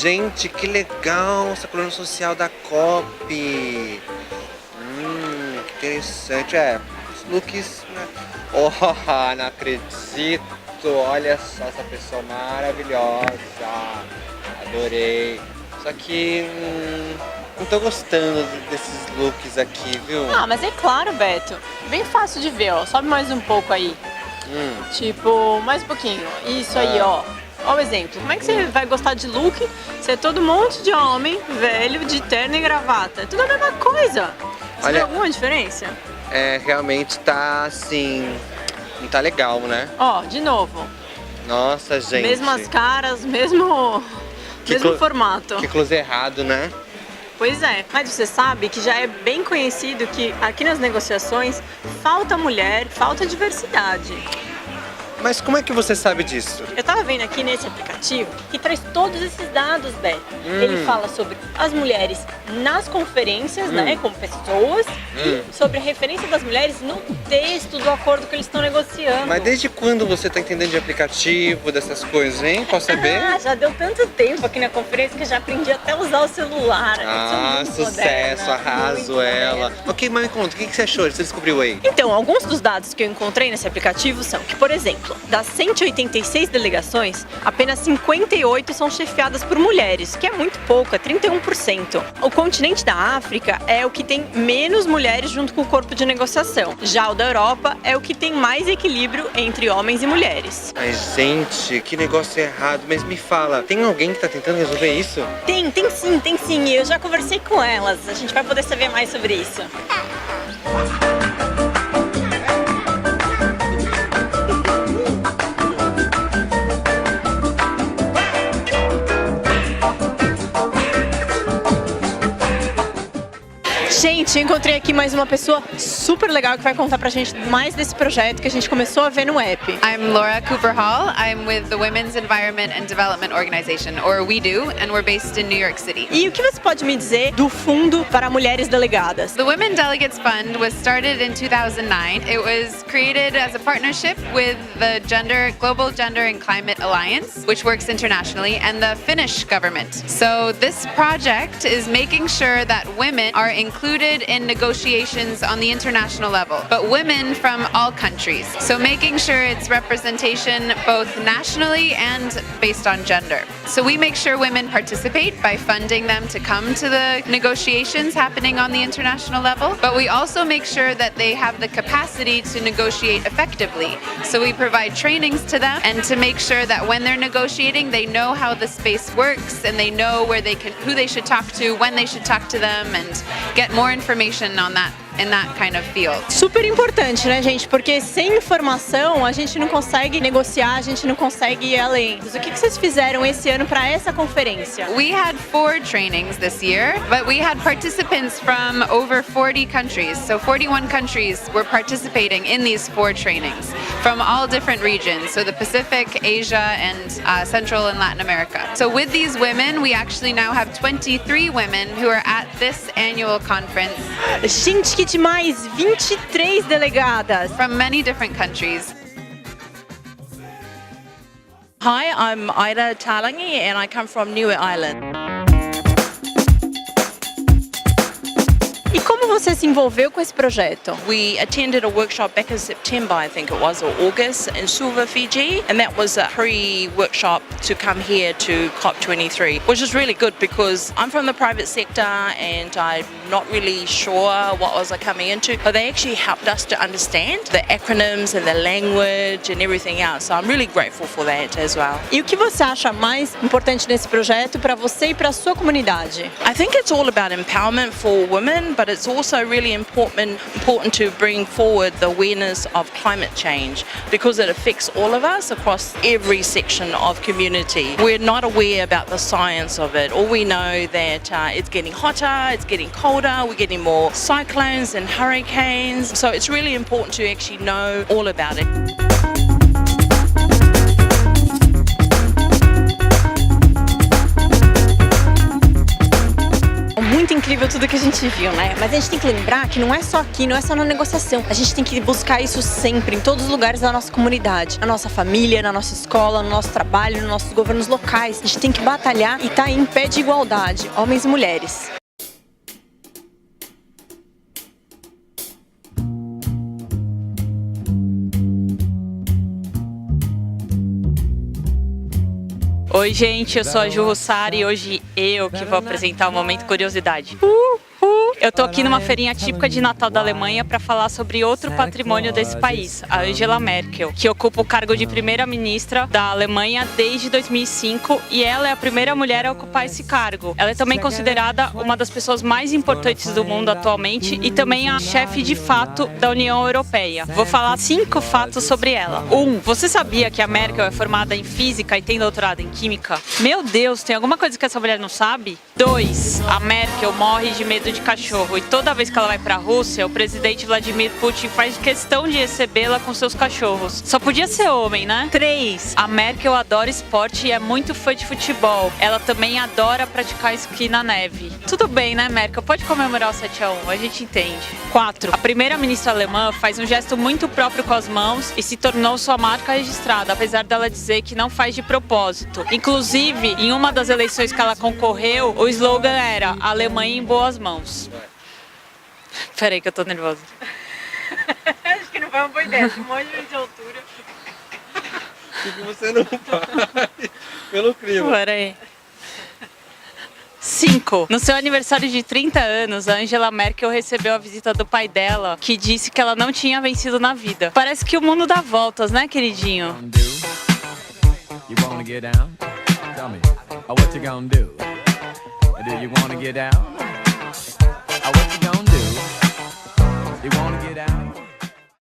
Gente, que legal essa coluna social da COP. Que interessante. Os looks, né? Oh, não acredito. Olha só essa pessoa maravilhosa. Adorei. Só que não tô gostando desses looks aqui, viu? Ah, mas é claro, Beto. Bem fácil de ver, ó. Sobe mais um pouco aí. Tipo, mais um pouquinho. Isso aí, ó. Ó o exemplo. Como é que você vai gostar de look se é todo um monte de homem velho de terno e gravata? É tudo a mesma coisa. Você vê alguma diferença? Realmente tá assim... Não tá legal, né? Ó, de novo. Nossa, gente. Mesmas caras, mesmo formato. Que close errado, né? Pois é, mas você sabe que já é bem conhecido que aqui nas negociações falta mulher, falta diversidade. Mas como é que você sabe disso? Eu tava vendo aqui nesse aplicativo que traz todos esses dados, Beto. Ele fala sobre as mulheres nas conferências, né, como pessoas, e sobre a referência das mulheres no texto do acordo que eles estão negociando. Mas desde quando você tá entendendo de aplicativo, dessas coisas, hein? Posso saber? Já deu tanto tempo aqui na conferência que eu já aprendi até a usar o celular. Sucesso, arraso ela. Ok, mas me conta, o que você achou? Você descobriu aí? Então, alguns dos dados que eu encontrei nesse aplicativo são que, por exemplo, das 186 delegações, apenas 58 são chefiadas por mulheres, que é muito pouco, é 31%. O continente da África é o que tem menos mulheres junto com o corpo de negociação. Já o da Europa é o que tem mais equilíbrio entre homens e mulheres. Ai, gente, que negócio errado. Mas me fala, tem alguém que tá tentando resolver isso? Tem sim. Eu já conversei com elas. A gente vai poder saber mais sobre isso. Gente, eu encontrei aqui mais uma pessoa super legal que vai contar pra gente mais desse projeto que a gente começou a ver no app. I'm Laura Cooper Hall. I'm with the Women's Environment and Development Organization, or WeDo, and we're based in New York City. E o que você pode me dizer do Fundo para Mulheres Delegadas? The Women Delegates Fund was started in 2009. It was created as a partnership with the Global Gender and Climate Alliance, which works internationally, and the Finnish government. So this project is making sure that women are included in negotiations on the international level, but women from all countries. So making sure it's representation both nationally and based on gender. So we make sure women participate by funding them to come to the negotiations happening on the international level, but we also make sure that they have the capacity to negotiate effectively. So we provide trainings to them and to make sure that when they're negotiating, they know how the space works and they know who they should talk to, when they should talk to them, and get more information on that in that kind of field. Super importante, né, gente? Porque sem informação a gente não consegue negociar, a gente não consegue ir além. O que vocês fizeram esse ano para essa conferência? We had 4 trainings this year, but we had participants from over 40 countries. So 41 countries were participating in these 4 trainings from all different regions. So the Pacific, Asia, and Central and Latin America. So with these women, we actually now have 23 women who are at this annual conference. Gente, que demais! 23 delegadas! From many different countries. Hi, I'm Ida Talangi and I come from Niue Island. E como você se envolveu com esse projeto? We attended a workshop back in September, I think it was, or August, in Suva, Fiji, and that was a pre-workshop to come here to COP23, which is really good because I'm from the private sector and I'm not really sure what was I coming into, but they actually helped us to understand the acronyms and the language and everything else, so I'm really grateful for that as well. E o que você acha mais importante nesse projeto para você e para a sua comunidade? I think it's all about empowerment for women, but it's also really important to bring forward the awareness of climate change because it affects all of us across every section of community. We're not aware about the science of it. All we know that it's getting hotter, it's getting colder, we're getting more cyclones and hurricanes. So it's really important to actually know all about it. Muito incrível tudo que a gente viu, né? Mas a gente tem que lembrar que não é só aqui, não é só na negociação. A gente tem que buscar isso sempre, em todos os lugares da nossa comunidade. Na nossa família, na nossa escola, no nosso trabalho, nos nossos governos locais. A gente tem que batalhar e estar em pé de igualdade, homens e mulheres. Oi, gente, eu sou a Ju Russari e hoje eu que vou apresentar o Momento Curiosidade. Eu tô aqui numa feirinha típica de Natal da Alemanha para falar sobre outro patrimônio desse país, a Angela Merkel, que ocupa o cargo de primeira-ministra da Alemanha desde 2005 e ela é a primeira mulher a ocupar esse cargo. Ela é também considerada uma das pessoas mais importantes do mundo atualmente e também a chefe de fato da União Europeia. Vou falar 5 fatos sobre ela. 1. Você sabia que a Merkel é formada em física e tem doutorado em química? Meu Deus, tem alguma coisa que essa mulher não sabe? 2. A Merkel morre de medo de cachorro e toda vez que ela vai pra Rússia, o presidente Vladimir Putin faz questão de recebê-la com seus cachorros. Só podia ser homem, né? 3. A Merkel adora esporte e é muito fã de futebol. Ela também adora praticar esqui na neve. Tudo bem, né, Merkel? Pode comemorar o 7-1, a gente entende. 4. A primeira-ministra alemã faz um gesto muito próprio com as mãos e se tornou sua marca registrada, apesar dela dizer que não faz de propósito. Inclusive, em uma das eleições que ela concorreu, o slogan era Alemanha em boas mãos. Peraí que eu tô nervosa. Acho que não foi uma boa ideia, um monte de altura. Porque você não vai pelo clima. Peraí. 5. No seu aniversário de 30 anos, a Angela Merkel recebeu a visita do pai dela, que disse que ela não tinha vencido na vida. Parece que o mundo dá voltas, né, queridinho? You wanna get down? Tell me, what you gonna do? Do you wanna get down? What you gonna do? You wanna get down?